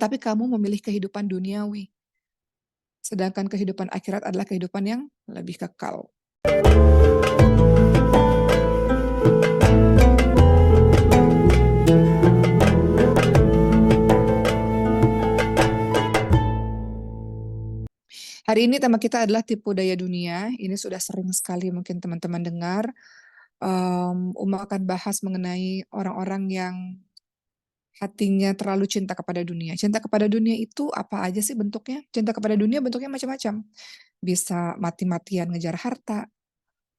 tetapi kamu memilih kehidupan duniawi, sedangkan kehidupan akhirat adalah kehidupan yang lebih kekal. Hari ini tema kita adalah tipu daya dunia. Ini sudah sering sekali mungkin teman-teman dengar. Uma akan bahas mengenai orang-orang yang hatinya terlalu cinta kepada dunia. Cinta kepada dunia itu apa aja sih bentuknya? Cinta kepada dunia bentuknya macam-macam. Bisa mati-matian ngejar harta,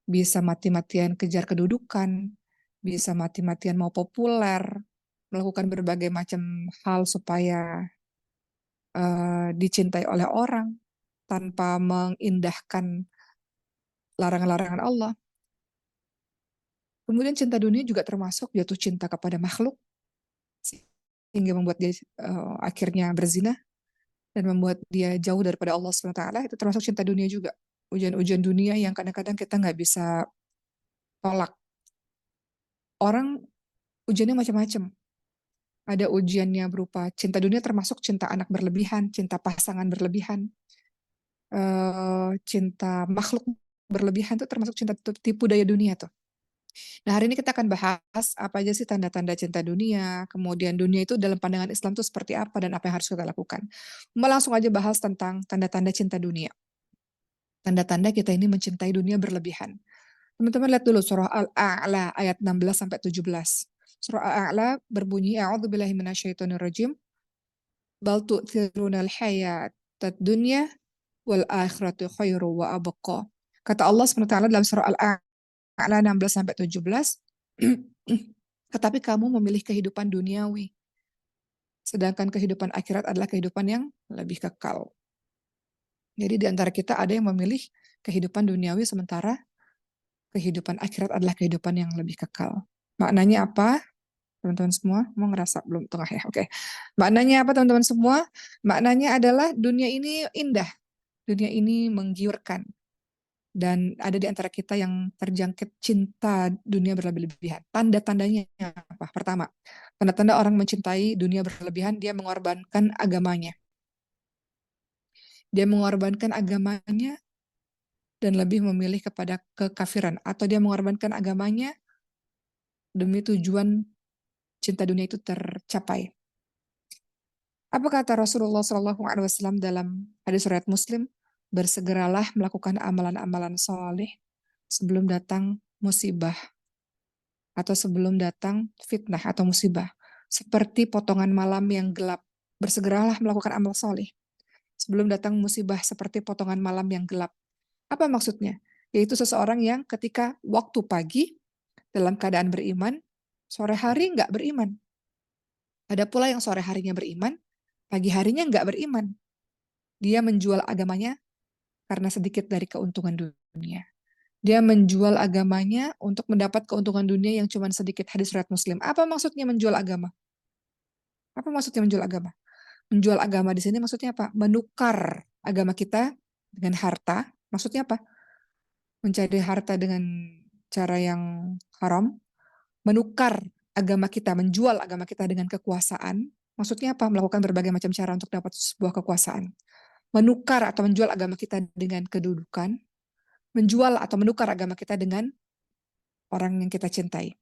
bisa mati-matian kejar kedudukan, bisa mati-matian mau populer, melakukan berbagai macam hal supaya dicintai oleh orang tanpa mengindahkan larangan-larangan Allah. Kemudian cinta dunia juga termasuk jatuh cinta kepada makhluk, sehingga membuat dia akhirnya berzina dan membuat dia jauh daripada Allah SWT. Itu termasuk cinta dunia juga. Ujian-ujian dunia yang kadang-kadang kita nggak bisa tolak. Orang ujiannya macam-macam. Ada ujiannya berupa cinta dunia, termasuk cinta anak berlebihan, cinta pasangan berlebihan, cinta makhluk berlebihan, itu termasuk cinta tipu daya dunia tuh. Nah, hari ini kita akan bahas apa aja sih tanda-tanda cinta dunia, kemudian dunia itu dalam pandangan Islam itu seperti apa dan apa yang harus kita lakukan. Langsung aja bahas tentang tanda-tanda cinta dunia. Tanda-tanda kita ini mencintai dunia berlebihan. Teman-teman lihat dulu surah Al-A'la ayat 16 sampai 17. Surah Al-A'la berbunyi a'udzubillahi minasyaitonirrajim. Bal tu'thirunal hayatad dunya wal akhiratu khairu wa abqa. Kata Allah SWT dalam surah Al-A'la 16 sampai 17. Tetapi kamu memilih kehidupan duniawi, sedangkan kehidupan akhirat adalah kehidupan yang lebih kekal. Jadi di antara kita ada yang memilih kehidupan duniawi, sementara kehidupan akhirat adalah kehidupan yang lebih kekal. Maknanya apa? Teman-teman semua mau ngerasa belum tengah ya? Oke. Maknanya apa teman-teman semua? Maknanya adalah dunia ini indah. Dunia ini menggiurkan. Dan ada di antara kita yang terjangkit cinta dunia berlebihan. Tanda-tandanya apa? Pertama, tanda-tanda orang mencintai dunia berlebihan, dia mengorbankan agamanya. Dia mengorbankan agamanya dan lebih memilih kepada kekafiran. Atau dia mengorbankan agamanya demi tujuan cinta dunia itu tercapai. Apa kata Rasulullah SAW dalam hadis riwayat Muslim? Bersegeralah melakukan amalan-amalan soleh sebelum datang musibah atau sebelum datang fitnah atau musibah. Seperti potongan malam yang gelap. Bersegeralah melakukan amal soleh sebelum datang musibah seperti potongan malam yang gelap. Apa maksudnya? Yaitu seseorang yang ketika waktu pagi dalam keadaan beriman, sore hari nggak beriman. Ada pula yang sore harinya beriman, pagi harinya nggak beriman. Dia menjual agamanya karena sedikit dari keuntungan dunia. Dia menjual agamanya untuk mendapat keuntungan dunia yang cuma sedikit. Hadis riwayat Muslim. Apa maksudnya menjual agama? Apa maksudnya menjual agama? Menjual agama di sini maksudnya apa? Menukar agama kita dengan harta. Maksudnya apa? Mencari harta dengan cara yang haram. Menukar agama kita, menjual agama kita dengan kekuasaan. Maksudnya apa? Melakukan berbagai macam cara untuk dapat sebuah kekuasaan. Menukar atau menjual agama kita dengan kedudukan, menjual atau menukar agama kita dengan orang yang kita cintai.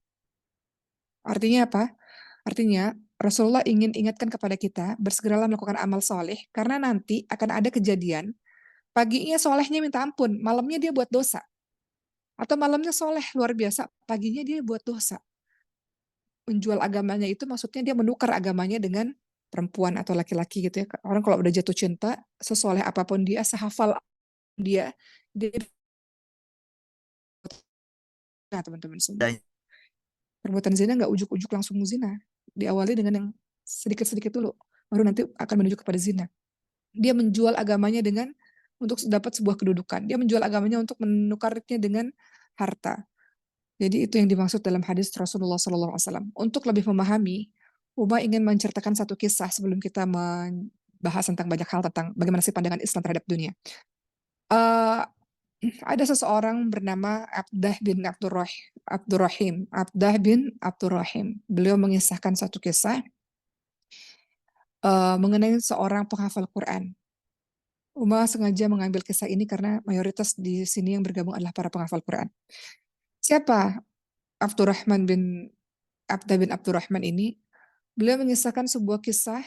Artinya apa? Artinya Rasulullah ingin ingatkan kepada kita, bersegeralah melakukan amal soleh, karena nanti akan ada kejadian, paginya solehnya minta ampun, malamnya dia buat dosa. Atau malamnya soleh luar biasa, paginya dia buat dosa. Menjual agamanya itu maksudnya dia menukar agamanya dengan perempuan atau laki-laki gitu ya. Orang kalau udah jatuh cinta, sesoleh apapun dia, sehafal dia nah teman-teman semua. Perbuatan zina nggak ujuk-ujuk langsung zina. Diawali dengan yang sedikit-sedikit dulu, baru nanti akan menuju kepada zina. Dia menjual agamanya dengan untuk dapat sebuah kedudukan. Dia menjual agamanya untuk menukarnya dengan harta. Jadi itu yang dimaksud dalam hadis Rasulullah SAW. Untuk lebih memahami, Uma ingin menceritakan satu kisah sebelum kita membahas tentang banyak hal tentang bagaimana sih pandangan Islam terhadap dunia. Uh, ada seseorang bernama Abdah bin Abdurrahim. Abdah bin Abdurrahim. Beliau mengisahkan satu kisah. mengenai seorang penghafal Quran. Uma sengaja mengambil kisah ini karena mayoritas di sini yang bergabung adalah para penghafal Quran. Siapa Abdurrahman bin Abdurrahman ini? Beliau mengisahkan sebuah kisah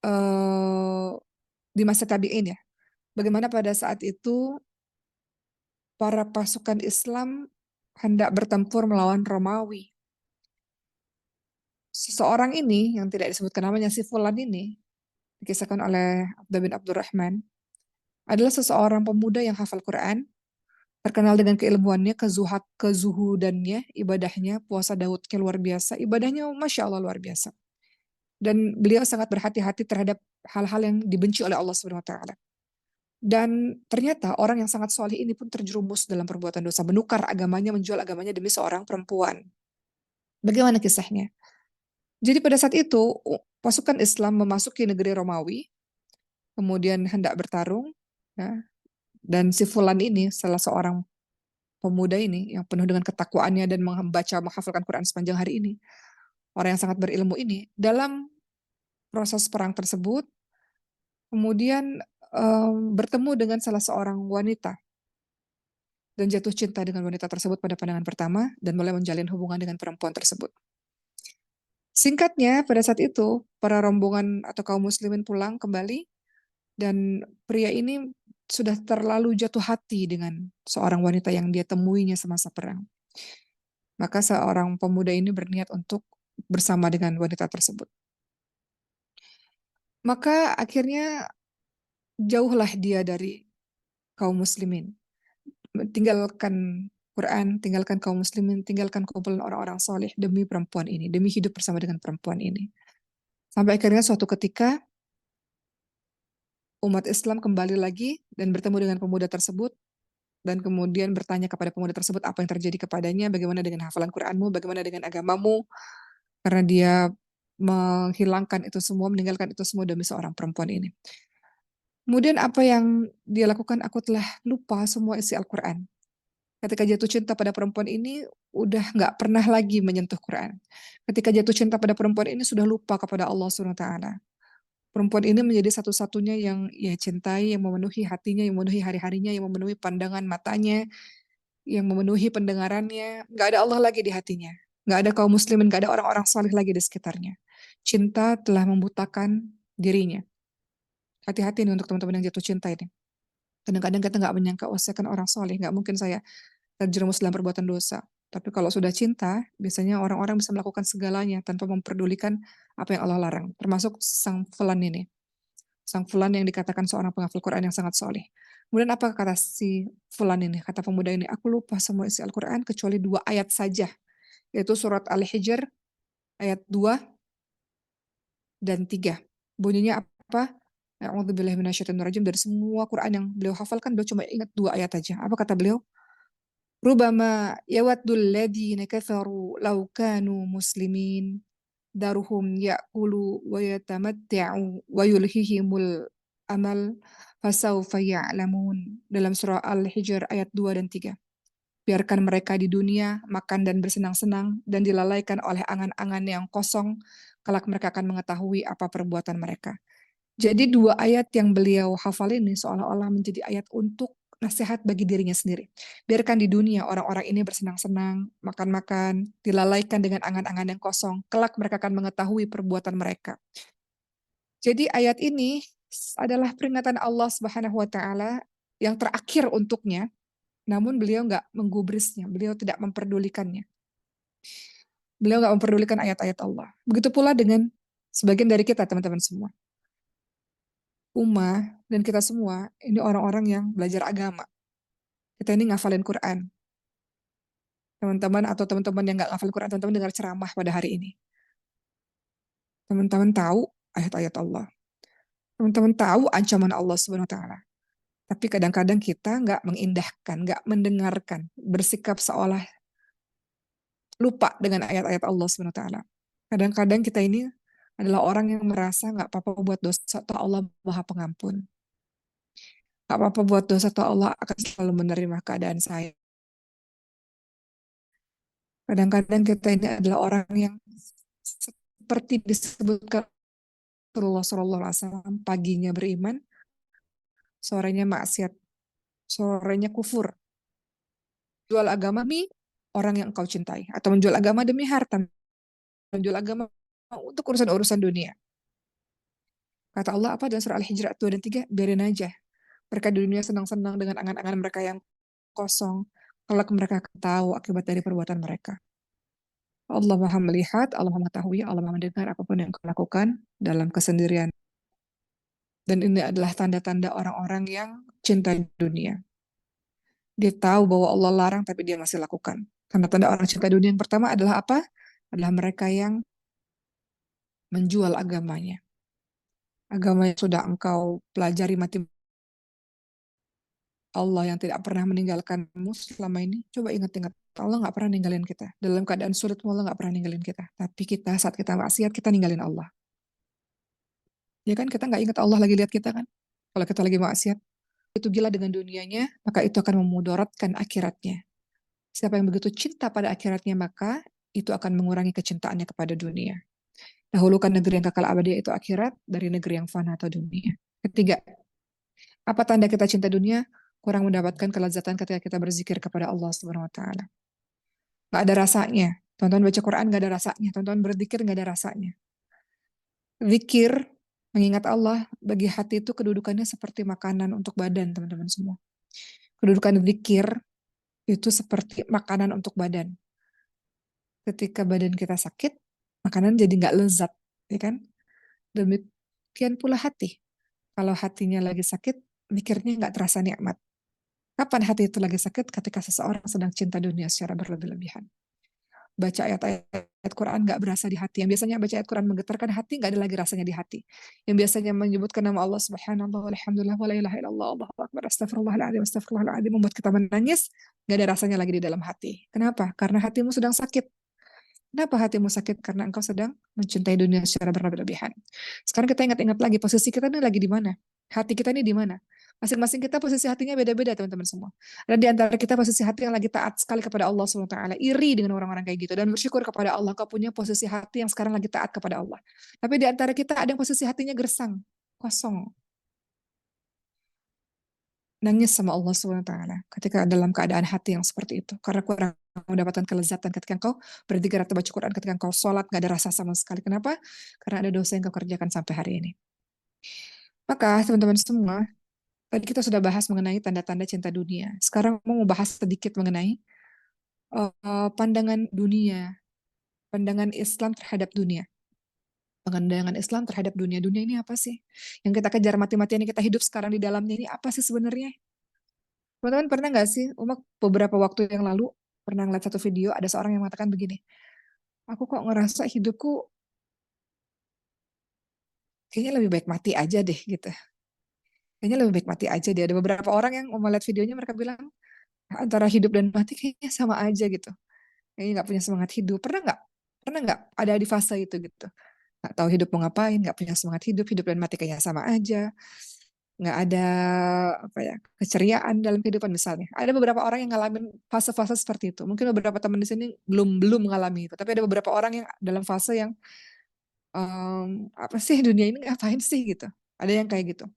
uh, di masa tabi'in ya. Bagaimana pada saat itu para pasukan Islam hendak bertempur melawan Romawi. Seseorang ini yang tidak disebutkan namanya, si Fulan ini, dikisahkan oleh Abdullah bin Abdurrahman, adalah seseorang pemuda yang hafal Quran, terkenal dengan keilmuannya, kezuhudannya, ibadahnya, puasa Daudnya luar biasa, ibadahnya Masya Allah luar biasa. Dan beliau sangat berhati-hati terhadap hal-hal yang dibenci oleh Allah Subhanahu wa taala. Dan ternyata orang yang sangat soleh ini pun terjerumus dalam perbuatan dosa, menukar agamanya, menjual agamanya demi seorang perempuan. Bagaimana kisahnya? Jadi pada saat itu pasukan Islam memasuki negeri Romawi, kemudian hendak bertarung, ya, dan si Fulan ini, salah seorang pemuda ini yang penuh dengan ketakwaannya dan membaca menghafalkan Quran sepanjang hari ini, orang yang sangat berilmu ini, dalam proses perang tersebut, kemudian bertemu dengan salah seorang wanita dan jatuh cinta dengan wanita tersebut pada pandangan pertama dan mulai menjalin hubungan dengan perempuan tersebut. Singkatnya, pada saat itu, para rombongan atau kaum muslimin pulang kembali dan pria ini sudah terlalu jatuh hati dengan seorang wanita yang dia temuinya semasa perang. Maka seorang pemuda ini berniat untuk bersama dengan wanita tersebut. Maka akhirnya jauhlah dia dari kaum muslimin. Tinggalkan Quran, tinggalkan kaum muslimin, tinggalkan kumpulan orang-orang soleh demi perempuan ini, demi hidup bersama dengan perempuan ini. Sampai akhirnya suatu ketika umat Islam kembali lagi dan bertemu dengan pemuda tersebut dan kemudian bertanya kepada pemuda tersebut apa yang terjadi kepadanya, bagaimana dengan hafalan Quranmu, bagaimana dengan agamamu, karena dia menghilangkan itu semua, meninggalkan itu semua demi seorang perempuan ini. Kemudian apa yang dia lakukan, aku telah lupa semua isi Al-Quran. Ketika jatuh cinta pada perempuan ini, udah nggak pernah lagi menyentuh Quran. Ketika jatuh cinta pada perempuan ini, sudah lupa kepada Allah SWT. Perempuan ini menjadi satu-satunya yang ia cintai, yang memenuhi hatinya, yang memenuhi hari-harinya, yang memenuhi pandangan matanya, yang memenuhi pendengarannya. Nggak ada Allah lagi di hatinya. Nggak ada kaum muslimin, nggak ada orang-orang saleh lagi di sekitarnya. Cinta telah membutakan dirinya. Hati-hati nih untuk teman-teman yang jatuh cinta ini. Kadang-kadang kita nggak menyangka, oh saya kan orang soleh, nggak mungkin saya terjerumus dalam perbuatan dosa. Tapi kalau sudah cinta, biasanya orang-orang bisa melakukan segalanya tanpa memperdulikan apa yang Allah larang. Termasuk sang Fulan ini. Sang Fulan yang dikatakan seorang penghafal Quran yang sangat soleh. Kemudian apa kata si Fulan ini, kata pemuda ini, aku lupa semua isi Al-Quran kecuali 2 ayat saja, yaitu surat Al-Hijr ayat 2 dan 3. Bunyinya apa? A'udzubillahi minasyaitonirrajim. Dari semua Quran yang beliau hafalkan, beliau cuma ingat 2 ayat aja. Apa kata beliau? Rubama yawaddul ladina kafaru law kanu muslimin daruhum ya'kulu wa yatamatta'u wa yulhihimul amal fasawfa ya'lamun. Dalam surah Al-Hijr ayat 2 dan 3. Biarkan mereka di dunia makan dan bersenang-senang dan dilalaikan oleh angan-angan yang kosong, kelak mereka akan mengetahui apa perbuatan mereka. Jadi 2 ayat yang beliau hafal ini seolah-olah menjadi ayat untuk nasihat bagi dirinya sendiri. Biarkan di dunia orang-orang ini bersenang-senang, makan-makan, dilalaikan dengan angan-angan yang kosong. Kelak mereka akan mengetahui perbuatan mereka. Jadi ayat ini adalah peringatan Allah Subhanahu wa taala yang terakhir untuknya, namun beliau nggak menggubrisnya, beliau tidak memperdulikannya. Beliau nggak memperdulikan ayat-ayat Allah. Begitu pula dengan sebagian dari kita, teman-teman semua. Dan kita semua, ini orang-orang yang belajar agama. Kita ini ngafalin Quran. Teman-teman atau teman-teman yang nggak ngafalin Quran, teman-teman dengar ceramah pada hari ini. Teman-teman tahu ayat-ayat Allah. Teman-teman tahu ancaman Allah Subhanahu wa taala. Tapi kadang-kadang kita nggak mengindahkan, nggak mendengarkan, bersikap seolah lupa dengan ayat-ayat Allah Subhanahu wa taala. Kadang-kadang kita ini adalah orang yang merasa nggak apa-apa buat dosa, atau Allah Maha Pengampun. Nggak apa-apa buat dosa, atau Allah akan selalu menerima keadaan saya. Kadang-kadang kita ini adalah orang yang seperti disebutkan Rasulullah SAW paginya beriman, sorenya maksiat, sorenya kufur. Jual agama demi orang yang engkau cintai, atau menjual agama demi harta, menjual agama untuk urusan-urusan dunia. Kata Allah apa dalam surah Al-Hijr 2 dan 3? Biarin aja. Mereka di dunia senang-senang dengan angan-angan mereka yang kosong. Kelak mereka akan tahu akibat dari perbuatan mereka. Allah Maha melihat, Allah Maha mengetahui, Allah Maha mendengar apapun yang kau lakukan dalam kesendirian. Dan ini adalah tanda-tanda orang-orang yang cinta dunia. Dia tahu bahwa Allah larang tapi dia masih lakukan. Tanda-tanda orang cinta dunia yang pertama adalah apa? Adalah mereka yang menjual agamanya. Agama yang sudah engkau pelajari mati Allah yang tidak pernah meninggalkanmu selama ini. Coba ingat-ingat. Allah nggak pernah ninggalin kita. Dalam keadaan sulit Allah nggak pernah ninggalin kita. Tapi kita saat kita maksiat kita ninggalin Allah. Ya kan kita nggak ingat Allah lagi lihat kita kan. Kalau kita lagi maksiat. Itu gila dengan dunianya, maka itu akan memudaratkan akhiratnya. Siapa yang begitu cinta pada akhiratnya, maka itu akan mengurangi kecintaannya kepada dunia. Dahulukan negeri yang kekal abadi itu akhirat dari negeri yang fana atau dunia. Ketiga, apa tanda kita cinta dunia? Kurang mendapatkan kelezatan ketika kita berzikir kepada Allah Subhanahu wa taala. Gak ada rasanya. Tonton baca Quran gak ada rasanya. Tonton berzikir gak ada rasanya. Zikir, mengingat Allah, bagi hati itu kedudukannya seperti makanan untuk badan, teman-teman semua. Kedudukan zikir itu seperti makanan untuk badan. Ketika badan kita sakit, makanan jadi nggak lezat, ya kan? Demikian pula hati. Kalau hatinya lagi sakit, mikirnya nggak terasa nikmat. Kapan hati itu lagi sakit? Ketika seseorang sedang cinta dunia secara berlebih-lebihan. Baca ayat-ayat Quran nggak berasa di hati. Yang biasanya baca ayat Quran menggetarkan hati, nggak ada lagi rasanya di hati. Yang biasanya menyebutkan nama Allah Subhanallah, Alhamdulillah, wa la ilaha illallah, Allahu Akbar, astagfirullahaladzim, membuat kita menangis, nggak ada rasanya lagi di dalam hati. Kenapa? Karena hatimu sedang sakit. Kenapa hatimu sakit? Karena engkau sedang mencintai dunia secara berlebihan. Sekarang kita ingat-ingat lagi, posisi kita ini lagi di mana? Hati kita ini di mana? Masing-masing kita posisi hatinya beda-beda, teman-teman semua. Dan di antara kita posisi hati yang lagi taat sekali kepada Allah SWT, iri dengan orang-orang kayak gitu, dan bersyukur kepada Allah, kau punya posisi hati yang sekarang lagi taat kepada Allah. Tapi di antara kita ada yang posisi hatinya gersang, kosong, nangis sama Allah SWT ketika dalam keadaan hati yang seperti itu. Karena kurang mendapatkan kelezatan ketika engkau berzikir atau baca Quran, ketika engkau sholat, gak ada rasa sama sekali. Kenapa? Karena ada dosa yang kau kerjakan sampai hari ini. Maka teman-teman semua, tadi kita sudah bahas mengenai tanda-tanda cinta dunia. Sekarang mau bahas sedikit mengenai pandangan dunia, pandangan Islam terhadap dunia. Pandangan Islam terhadap dunia. Dunia ini apa sih? Yang kita kejar mati-matian, yang kita hidup sekarang di dalamnya ini apa sih sebenarnya? Teman-teman pernah nggak sih, Uma beberapa waktu yang lalu pernah ngeliat satu video, ada seorang yang mengatakan begini, aku kok ngerasa hidupku kayaknya lebih baik mati aja deh gitu. Kayaknya lebih baik mati aja deh. Ada beberapa orang yang mau melihat videonya mereka bilang, antara hidup dan mati kayaknya sama aja gitu. Kayaknya nggak punya semangat hidup. Pernah nggak? Pernah nggak ada di fase itu gitu? Nggak tahu hidup mau ngapain, nggak punya semangat hidup dan mati kayaknya sama aja. Nggak ada apa ya keceriaan dalam kehidupan misalnya. Ada beberapa orang yang ngalamin fase-fase seperti itu. Mungkin beberapa teman di sini belum mengalami itu, tapi ada beberapa orang yang dalam fase yang apa sih dunia ini ngapain sih gitu. Ada yang kayak gitu.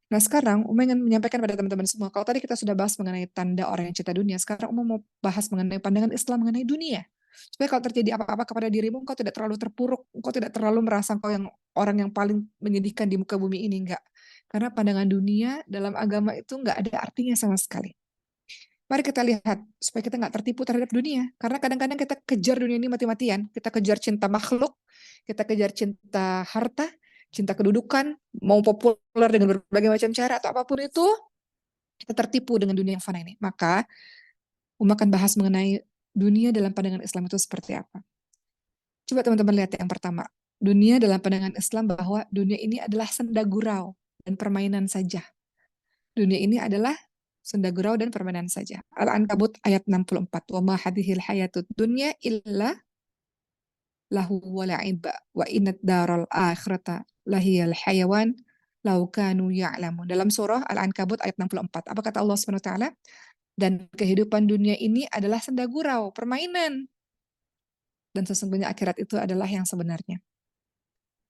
Nah sekarang Uma ingin menyampaikan pada teman-teman semua, kalau tadi kita sudah bahas mengenai tanda orang yang cinta dunia, sekarang Uma mau bahas mengenai pandangan Islam mengenai dunia. Supaya kalau terjadi apa-apa kepada dirimu, engkau tidak terlalu terpuruk, engkau tidak terlalu merasa engkau yang orang yang paling menyedihkan di muka bumi ini, enggak. Karena pandangan dunia dalam agama itu enggak ada artinya sama sekali. Mari kita lihat, supaya kita nggak tertipu terhadap dunia. Karena kadang-kadang kita kejar dunia ini mati-matian. Kita kejar cinta makhluk, kita kejar cinta harta, cinta kedudukan, mau populer dengan berbagai macam cara atau apapun itu, kita tertipu dengan dunia yang fana ini. Maka, Uma akan bahas mengenai dunia dalam pandangan Islam itu seperti apa. Coba teman-teman lihat yang pertama. Dunia dalam pandangan Islam bahwa dunia ini adalah senda gurau dan permainan saja. Dunia ini adalah senda gurau dan permainan saja. Al-Ankabut ayat 64. Wa ma hadhil hayatud dunya illa lahu wa la'iba wa inad daral akhirata lahiyal hayawan lau kanu ya'lamun. Dalam surah Al-Ankabut ayat 64. Apa kata Allah Subhanahu wa taala? Dan kehidupan dunia ini adalah senda gurau, permainan. Dan sesungguhnya akhirat itu adalah yang sebenarnya.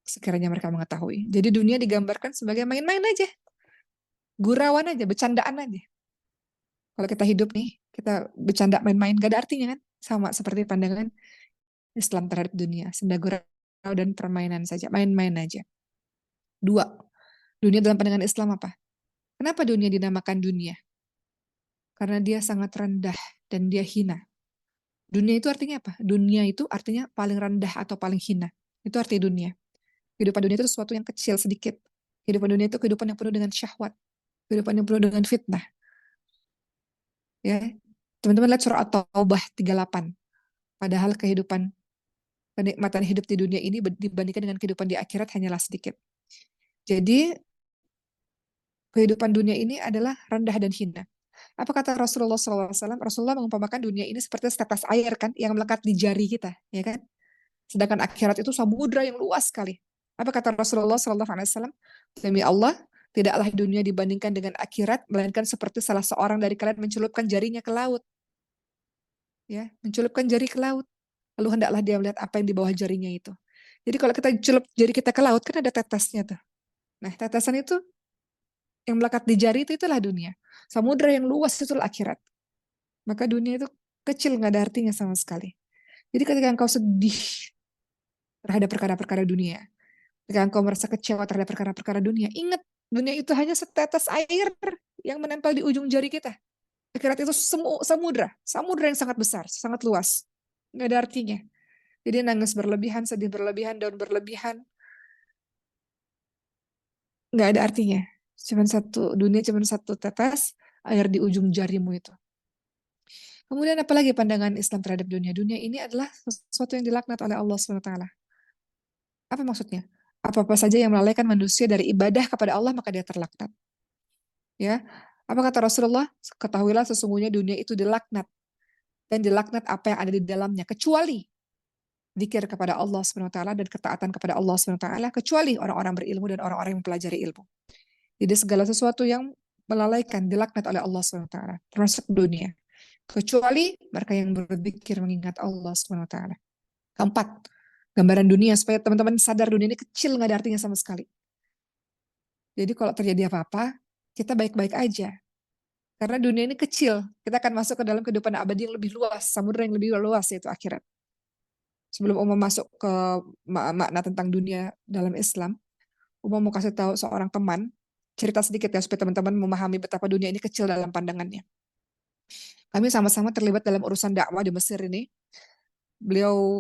sekiranya mereka mengetahui. Jadi dunia digambarkan sebagai main-main aja, gurauan aja, bercandaan aja. Kalau kita hidup nih, kita bercanda main-main, gak ada artinya kan? Sama seperti pandangan Islam terhadap dunia, senda gurau dan permainan saja, main-main aja. Dua, dunia dalam pandangan Islam apa? Kenapa dunia dinamakan dunia? Karena dia sangat rendah dan dia hina. Dunia itu artinya apa? Dunia itu artinya paling rendah atau paling hina. Itu arti dunia. Kehidupan dunia itu sesuatu yang kecil sedikit. Kehidupan dunia itu kehidupan yang penuh dengan syahwat. Kehidupan yang penuh dengan fitnah. Ya, teman-teman lihat surah At-Taubah 38. Padahal kenikmatan hidup di dunia ini dibandingkan dengan kehidupan di akhirat hanyalah sedikit. Jadi kehidupan dunia ini adalah rendah dan hina. Apa kata Rasulullah SAW? Rasulullah mengumpamakan dunia ini seperti setetes air kan, yang melekat di jari kita, ya kan? Sedangkan akhirat itu samudra yang luas sekali. Apa kata Rasulullah SAW? Demi Allah, tidaklah dunia dibandingkan dengan akhirat, melainkan seperti salah seorang dari kalian mencelupkan jarinya ke laut. Ya, mencelupkan jari ke laut. Lalu hendaklah dia melihat apa yang di bawah jarinya itu. Jadi kalau kita celup jari kita ke laut, kan ada tetesnya tuh. Nah, tetesan itu yang melekat di jari itu itulah dunia. Samudra yang luas itulah akhirat. Maka dunia itu kecil, nggak ada artinya sama sekali. Jadi ketika engkau sedih terhadap perkara-perkara dunia, ketika engkau merasa kecewa terhadap perkara-perkara dunia, ingat dunia itu hanya setetes air yang menempel di ujung jari kita. Akhirat itu samudra yang sangat besar, sangat luas. Nggak ada artinya. Jadi nangis berlebihan, sedih berlebihan, down berlebihan, nggak ada artinya. Dunia cuman satu tetes air di ujung jarimu itu. Kemudian apalagi pandangan Islam terhadap dunia? Dunia ini adalah sesuatu yang dilaknat oleh Allah SWT. Apa maksudnya? Apa-apa saja yang melalaikan manusia dari ibadah kepada Allah, maka dia terlaknat. Ya, apa kata Rasulullah? Ketahuilah sesungguhnya dunia itu dilaknat. Dan dilaknat apa yang ada di dalamnya. Kecuali zikir kepada Allah SWT dan ketaatan kepada Allah SWT. Kecuali orang-orang berilmu dan orang-orang yang mempelajari ilmu. Jadi segala sesuatu yang melalaikan, dilaknat oleh Allah SWT. Termasuk dunia. Kecuali mereka yang berzikir mengingat Allah SWT. Keempat, gambaran dunia supaya teman-teman sadar dunia ini kecil, nggak ada artinya sama sekali. Jadi kalau terjadi apa-apa, kita baik-baik aja. Karena dunia ini kecil, kita akan masuk ke dalam kehidupan abadi yang lebih luas, samudera yang lebih luas, yaitu akhirat. Sebelum Umar masuk ke makna tentang dunia dalam Islam, Umar mau kasih tahu seorang teman, cerita sedikit ya supaya teman-teman memahami betapa dunia ini kecil dalam pandangannya. Kami sama-sama terlibat dalam urusan dakwah di Mesir ini.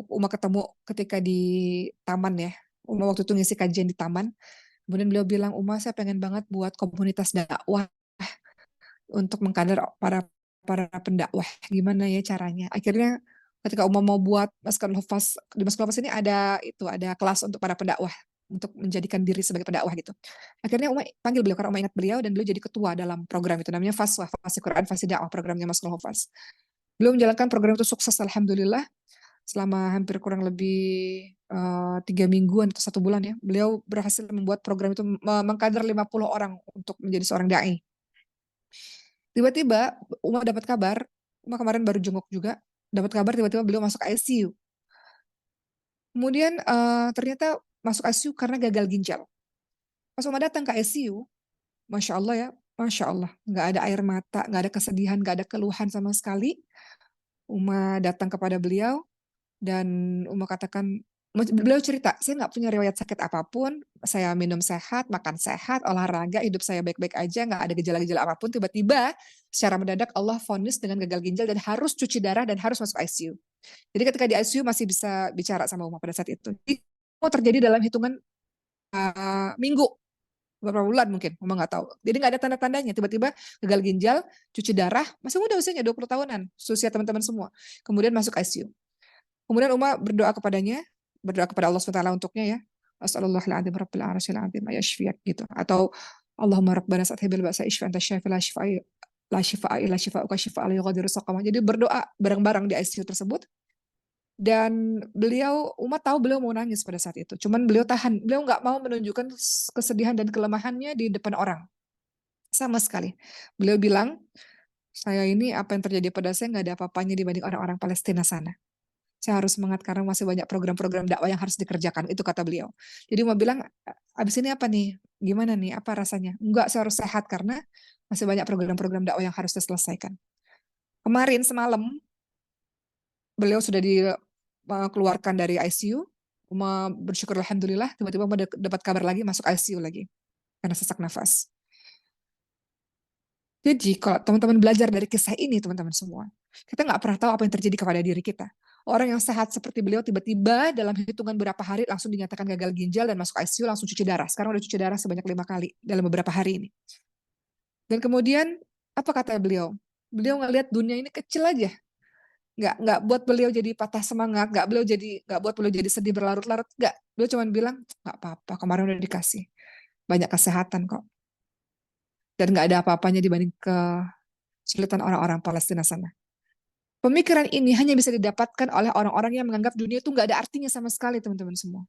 Umar ketemu ketika di taman ya. Umar waktu itu ngisi kajian di taman. Kemudian beliau bilang, Umar saya pengen banget buat komunitas dakwah untuk mengkader para pendakwah. Gimana ya caranya? Akhirnya ketika Umar mau buat Masjidul Hufaz, di Masjidul Hufaz ini ada kelas untuk para pendakwah untuk menjadikan diri sebagai pendakwah gitu. Akhirnya Umar panggil beliau karena Umar ingat beliau dan beliau jadi ketua dalam program itu namanya Faswah, Fasih Quran, Fasih Dakwah, programnya Masjidul Hufaz. Beliau menjalankan program itu sukses alhamdulillah selama hampir kurang lebih 3 mingguan atau 1 bulan ya. Beliau berhasil membuat program itu mengkader 50 orang untuk menjadi seorang dai. Tiba-tiba Umar dapat kabar, Umar kemarin baru jenguk juga, dapat kabar tiba-tiba beliau masuk ICU. Kemudian ternyata masuk ICU karena gagal ginjal. Pas Umar datang ke ICU, Masya Allah ya, Masya Allah, nggak ada air mata, nggak ada kesedihan, nggak ada keluhan sama sekali. Umar datang kepada beliau, dan Umar katakan, beliau cerita, saya nggak punya riwayat sakit apapun, saya minum sehat, makan sehat, olahraga, hidup saya baik-baik aja, nggak ada gejala-gejala apapun. Tiba-tiba secara mendadak Allah vonis dengan gagal ginjal dan harus cuci darah dan harus masuk ICU. Jadi ketika di ICU masih bisa bicara sama Umar pada saat itu. Itu terjadi dalam hitungan minggu, beberapa bulan mungkin, Umar nggak tahu. Jadi nggak ada tanda-tandanya. Tiba-tiba gagal ginjal, cuci darah, masih muda usianya 20 tahunan, usia teman-teman semua. Kemudian masuk ICU. Kemudian Umar berdoa kepadanya, berdoa kepada Allah SWT untuknya ya. Astagfirullahaladzim rabbil arsyil azim ayashfiyak gitu. Atau Allahumma rabbana sathibil ba'sa ishfa anta syafi la shifa'a illa shifa'uka shifa'a la yughadiru saqama. Jadi berdoa bareng-bareng di ICU tersebut. Dan Umar tahu beliau mau nangis pada saat itu. Cuman beliau tahan, beliau nggak mau menunjukkan kesedihan dan kelemahannya di depan orang. Sama sekali. Beliau bilang, saya ini apa yang terjadi pada saya nggak ada apa-apanya dibanding orang-orang Palestina sana. Saya harus semangat karena masih banyak program-program dakwah yang harus dikerjakan, itu kata beliau. Jadi mau bilang, abis ini apa nih? Gimana nih? Apa rasanya? Enggak, saya harus sehat karena masih banyak program-program dakwah yang harus diselesaikan. Kemarin semalam beliau sudah dikeluarkan dari ICU. Uma bersyukur alhamdulillah, tiba-tiba dapat kabar lagi masuk ICU lagi karena sesak nafas. Jadi kalau teman-teman belajar dari kisah ini, teman-teman semua, kita nggak pernah tahu apa yang terjadi kepada diri kita. Orang yang sehat seperti beliau tiba-tiba dalam hitungan beberapa hari langsung dinyatakan gagal ginjal dan masuk ICU, langsung cuci darah. Sekarang udah cuci darah sebanyak 5 kali dalam beberapa hari ini. Dan kemudian apa kata beliau? Beliau ngelihat dunia ini kecil aja. Nggak buat beliau jadi patah semangat, nggak buat beliau jadi sedih berlarut-larut, nggak. Beliau cuma bilang nggak apa-apa, kemarin udah dikasih banyak kesehatan kok, dan nggak ada apa-apanya dibanding kesulitan orang-orang Palestina sana. Pemikiran ini hanya bisa didapatkan oleh orang-orang yang menganggap dunia itu nggak ada artinya sama sekali, teman-teman semua.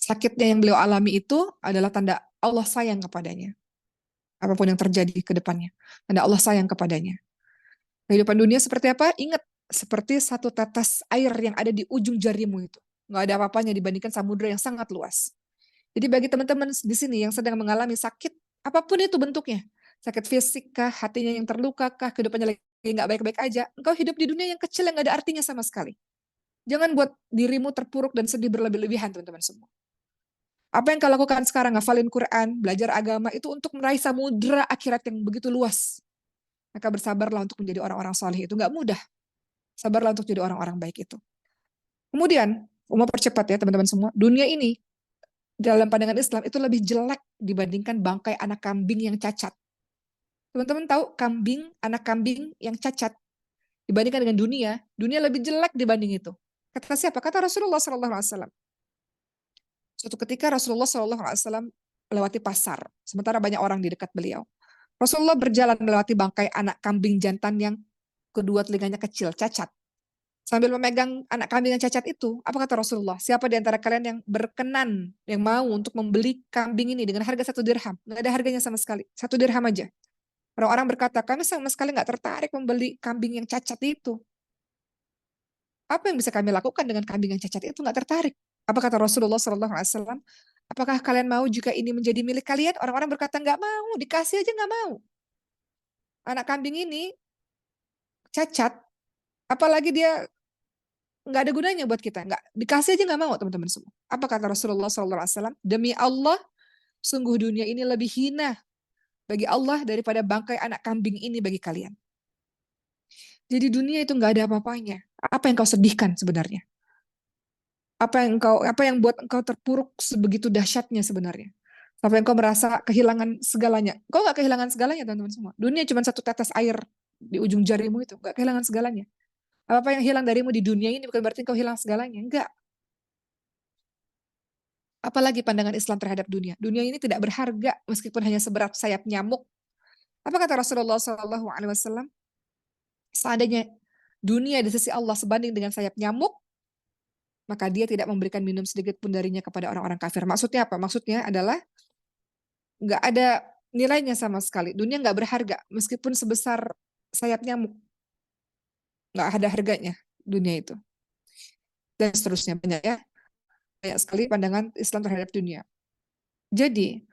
Sakitnya yang beliau alami itu adalah tanda Allah sayang kepadanya. Apapun yang terjadi ke depannya, tanda Allah sayang kepadanya. Kehidupan dunia seperti apa? Ingat, seperti satu tetes air yang ada di ujung jarimu itu. Nggak ada apa-apanya dibandingkan samudera yang sangat luas. Jadi bagi teman-teman di sini yang sedang mengalami sakit, apapun itu bentuknya, sakit fisik kah, hatinya yang terluka kah, kehidupannya lagi nggak baik-baik aja, engkau hidup di dunia yang kecil yang nggak ada artinya sama sekali. Jangan buat dirimu terpuruk dan sedih berlebih-lebihan, teman-teman semua. Apa yang kau lakukan sekarang, ngafalin Quran, belajar agama, itu untuk meraih samudera akhirat yang begitu luas. Maka bersabarlah untuk menjadi orang-orang soleh, itu nggak mudah. Sabarlah untuk jadi orang-orang baik itu. Kemudian, mau percepat ya teman-teman semua, dunia ini dalam pandangan Islam itu lebih jelek dibandingkan bangkai anak kambing yang cacat. Teman-teman tahu anak kambing yang cacat dibandingkan dengan dunia, dunia lebih jelek dibanding itu. Kata siapa? Kata Rasulullah SAW. Suatu ketika Rasulullah SAW melewati pasar, sementara banyak orang di dekat beliau. Rasulullah berjalan melewati bangkai anak kambing jantan yang kedua telinganya kecil, cacat. Sambil memegang anak kambing yang cacat itu, apa kata Rasulullah? Siapa di antara kalian yang berkenan, yang mau untuk membeli kambing ini dengan harga 1 dirham? Nggak ada harganya sama sekali, 1 dirham aja. Orang-orang berkata, kami sama sekali nggak tertarik membeli kambing yang cacat itu. Apa yang bisa kami lakukan dengan kambing yang cacat itu? Nggak tertarik. Apa kata Rasulullah SAW? Apakah kalian mau jika ini menjadi milik kalian? Orang-orang berkata nggak mau, dikasih aja nggak mau. Anak kambing ini cacat, apalagi dia nggak ada gunanya buat kita, nggak dikasih aja nggak mau, teman-teman semua. Apa kata Rasulullah SAW? Demi Allah, sungguh dunia ini lebih hina bagi Allah daripada bangkai anak kambing ini bagi kalian. Jadi dunia itu nggak ada apa-apanya. Apa yang kau sedihkan sebenarnya? Apa yang buat engkau terpuruk sebegitu dahsyatnya sebenarnya? Sampai engkau merasa kehilangan segalanya. Kau nggak kehilangan segalanya, teman-teman semua. Dunia cuma satu tetes air di ujung jarimu itu, nggak kehilangan segalanya. Apa yang hilang darimu di dunia ini bukan berarti engkau hilang segalanya. Enggak. Apalagi pandangan Islam terhadap dunia. Dunia ini tidak berharga meskipun hanya seberat sayap nyamuk. Apa kata Rasulullah SAW? Seandainya dunia di sisi Allah sebanding dengan sayap nyamuk, maka dia tidak memberikan minum sedikit pun darinya kepada orang-orang kafir. Maksudnya apa? Maksudnya adalah nggak ada nilainya sama sekali. Dunia nggak berharga meskipun sebesar sayap nyamuk. Nggak ada harganya dunia itu. Dan seterusnya banyak ya. Banyak sekali pandangan Islam terhadap dunia. Jadi,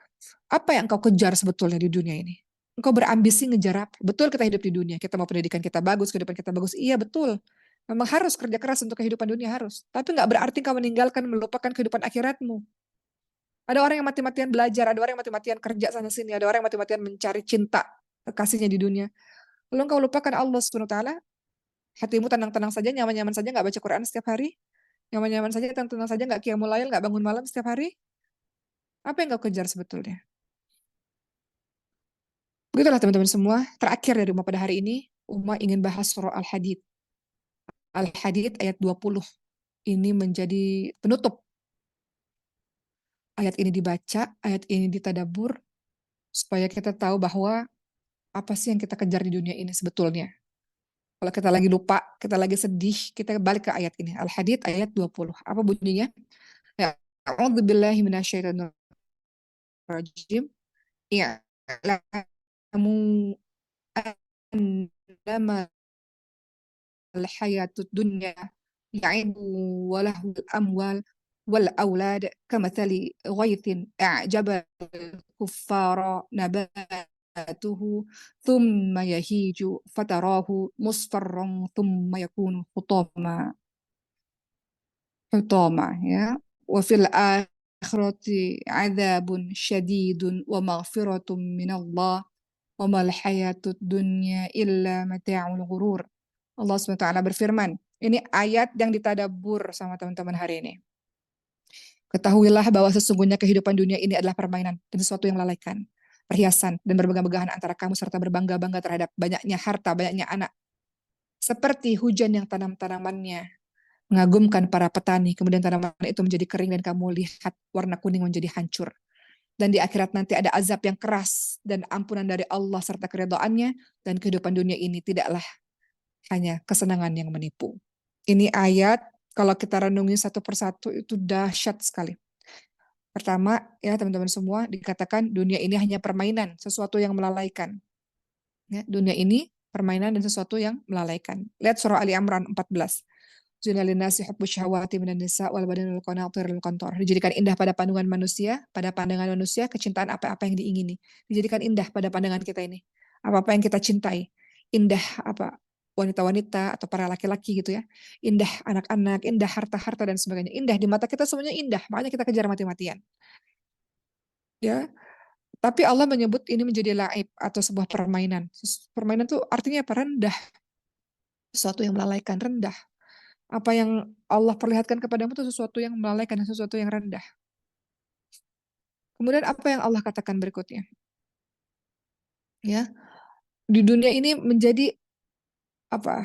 apa yang kau kejar sebetulnya di dunia ini? Engkau berambisi ngejar apa? Betul kita hidup di dunia, kita mau pendidikan kita bagus, kehidupan kita bagus. Iya betul. Memang harus kerja keras untuk kehidupan dunia harus. Tapi nggak berarti kau meninggalkan, melupakan kehidupan akhiratmu. Ada orang yang mati-matian belajar, ada orang yang mati-matian kerja sana sini, ada orang yang mati-matian mencari cinta kasihnya di dunia. Lalu engkau lupakan Allah Subhanahu wa taala, hatimu tenang-tenang saja, nyaman-nyaman saja nggak baca Quran setiap hari, nyaman-nyaman saja, tenang-tenang saja nggak qiyamul lail, nggak bangun malam setiap hari. Apa yang kau kejar sebetulnya? Begitulah teman-teman semua, terakhir dari Uma pada hari ini, Uma ingin bahas surah Al-Hadid. Al-Hadid ayat 20. Ini menjadi penutup. Ayat ini dibaca, ayat ini ditadabur, supaya kita tahu bahwa apa sih yang kita kejar di dunia ini sebetulnya. Kalau kita lagi lupa, kita lagi sedih, kita balik ke ayat ini. Al-Hadid ayat 20. Apa bunyinya? Ya, A'udzubillahi minasyaitonir rajim. I'lamu annama hayatud dunya la'ibu wa lahul amwal wal aulad kamathali ghaithin a'jaba al-kuffara nabatuhu thumma yahiju fatarahu musfarran thumma yakunu hutama, ya, wa fil akhirati adzabun syadidun wa maghfiratun minallah wa mal hayatud dunya illa mata'ul ghurur. Allah SWT berfirman, ini ayat yang ditadabbur sama teman-teman hari ini. Ketahuilah bahwa sesungguhnya kehidupan dunia ini adalah permainan dan sesuatu yang melelahkan, perhiasan dan berbangga-banggahan antara kamu serta berbangga-bangga terhadap banyaknya harta, banyaknya anak. Seperti hujan yang tanam-tanamannya mengagumkan para petani, kemudian tanaman itu menjadi kering dan kamu lihat warna kuning menjadi hancur. Dan di akhirat nanti ada azab yang keras dan ampunan dari Allah serta keridhaannya, dan kehidupan dunia ini tidaklah hanya kesenangan yang menipu. Ini ayat kalau kita renungi satu persatu itu dahsyat sekali. Pertama, ya teman-teman semua, dikatakan dunia ini hanya permainan, sesuatu yang melalaikan. Ya, dunia ini permainan dan sesuatu yang melalaikan. Lihat surah Ali Imran 14. Zunalinasi hubbu syahwati minan nisa wal badanil qanatiril qantar. Dijadikan indah pada pandangan manusia, kecintaan apa-apa yang diingini. Dijadikan indah pada pandangan kita ini. Apa-apa yang kita cintai. Indah apa? Wanita-wanita atau para laki-laki gitu ya. Indah anak-anak, indah harta-harta dan sebagainya. Indah di mata kita semuanya indah, makanya kita kejar mati-matian. Ya, tapi Allah menyebut ini menjadi laib atau sebuah permainan. Permainan itu artinya apa? Rendah. Sesuatu yang melalaikan, rendah. Apa yang Allah perlihatkan kepadamu itu sesuatu yang melalaikan dan sesuatu yang rendah. Kemudian apa yang Allah katakan berikutnya? Ya, di dunia ini menjadi apa?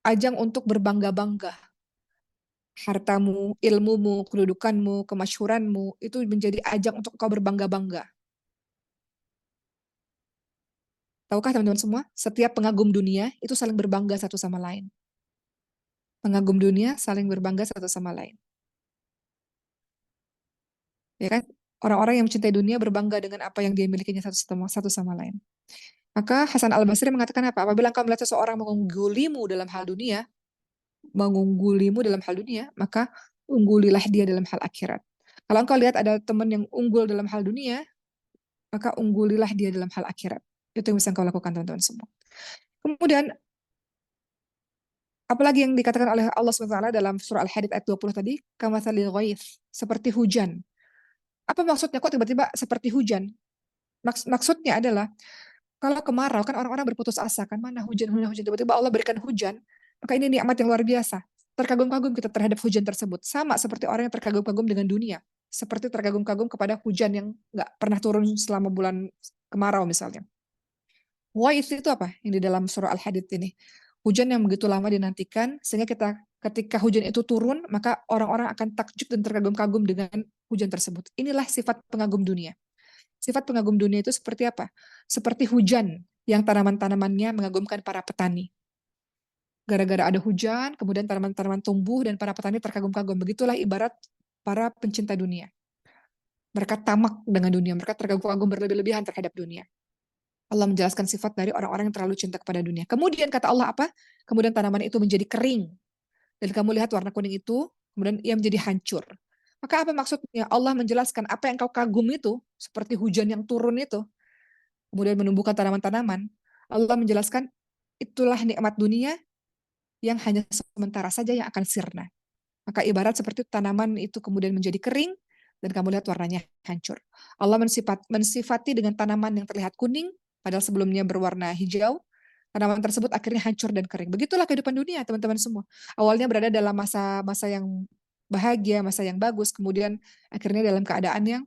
Ajang untuk berbangga-bangga. Hartamu, ilmumu, kedudukanmu, kemasyhuranmu itu menjadi ajang untuk kau berbangga-bangga. Tahukah teman-teman semua? Setiap pengagum dunia itu saling berbangga satu sama lain. Pengagum dunia saling berbangga satu sama lain. Ya kan? Orang-orang yang mencintai dunia berbangga dengan apa yang dia milikinya satu sama lain. Maka Hasan Al-Basri mengatakan apa? Apabila engkau melihat seseorang mengunggulimu dalam hal dunia, maka unggulilah dia dalam hal akhirat. Kalau engkau lihat ada teman yang unggul dalam hal dunia, maka unggulilah dia dalam hal akhirat. Itu yang bisa engkau lakukan teman-teman semua. Kemudian apalagi yang dikatakan oleh Allah SWT dalam surah Al-Hadid ayat 20 tadi, kamatsalil ghaith, seperti hujan. Apa maksudnya kok tiba-tiba seperti hujan? Maksudnya adalah kalau kemarau kan orang-orang berputus asa kan, mana hujan, tiba-tiba Allah berikan hujan, maka ini nikmat yang luar biasa. Terkagum-kagum kita terhadap hujan tersebut. Sama seperti orang yang terkagum-kagum dengan dunia. Seperti terkagum-kagum kepada hujan yang nggak pernah turun selama bulan kemarau misalnya. Wa'ith itu apa? Yang di dalam surah Al-Hadid ini. Hujan yang begitu lama dinantikan, sehingga ketika hujan itu turun, maka orang-orang akan takjub dan terkagum-kagum dengan hujan tersebut. Inilah sifat pengagum dunia. Sifat pengagum dunia itu seperti apa? Seperti hujan yang tanaman-tanamannya mengagumkan para petani. Gara-gara ada hujan, kemudian tanaman-tanaman tumbuh dan para petani terkagum-kagum. Begitulah ibarat para pencinta dunia. Mereka tamak dengan dunia, mereka terkagum-kagum berlebih-lebihan terhadap dunia. Allah menjelaskan sifat dari orang-orang yang terlalu cinta kepada dunia. Kemudian kata Allah apa? Kemudian tanaman itu menjadi kering. Dan kamu lihat warna kuning itu, kemudian ia menjadi hancur. Maka apa maksudnya? Allah menjelaskan apa yang kau kagum itu, seperti hujan yang turun itu, kemudian menumbuhkan tanaman-tanaman. Allah menjelaskan itulah nikmat dunia yang hanya sementara saja yang akan sirna. Maka ibarat seperti tanaman itu kemudian menjadi kering dan kamu lihat warnanya hancur. Allah mensifati dengan tanaman yang terlihat kuning, padahal sebelumnya berwarna hijau. Tanaman tersebut akhirnya hancur dan kering. Begitulah kehidupan dunia, teman-teman semua. Awalnya berada dalam masa-masa yang bahagia, masa yang bagus, kemudian akhirnya dalam keadaan yang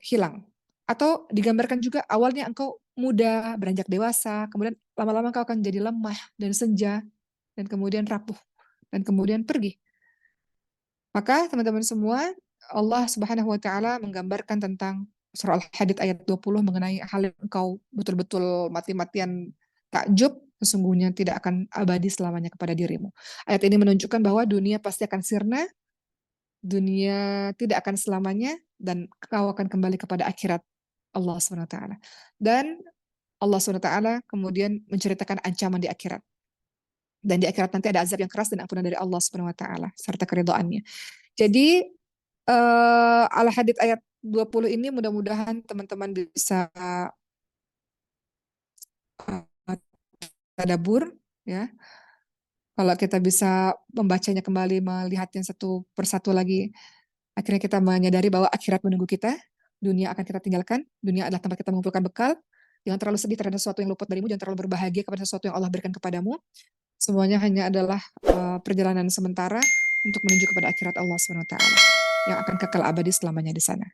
hilang. Atau digambarkan juga awalnya engkau muda, beranjak dewasa, kemudian lama-lama engkau akan jadi lemah dan senja, dan kemudian rapuh, dan kemudian pergi. Maka teman-teman semua, Allah Subhanahu wa taala menggambarkan tentang surah Al-Hadid ayat 20 mengenai hal yang engkau betul-betul mati-matian takjub, sesungguhnya tidak akan abadi selamanya kepada dirimu. Ayat ini menunjukkan bahwa dunia pasti akan sirna, dunia tidak akan selamanya, dan kau akan kembali kepada akhirat Allah Subhanahu wa taala. Dan Allah SWT kemudian menceritakan ancaman di akhirat. Dan di akhirat nanti ada azab yang keras dan ampunan dari Allah SWT serta keridhaannya. Jadi Al-Hadid ayat 20 ini mudah-mudahan teman-teman bisa tadabbur ya. Kalau kita bisa membacanya kembali, melihatnya satu persatu lagi, akhirnya kita menyadari bahwa akhirat menunggu kita, dunia akan kita tinggalkan, dunia adalah tempat kita mengumpulkan bekal. Jangan terlalu sedih terhadap sesuatu yang luput darimu, jangan terlalu berbahagia kepada sesuatu yang Allah berikan kepadamu. Semuanya hanya adalah perjalanan sementara untuk menuju kepada akhirat Allah SWT yang akan kekal abadi selamanya di sana.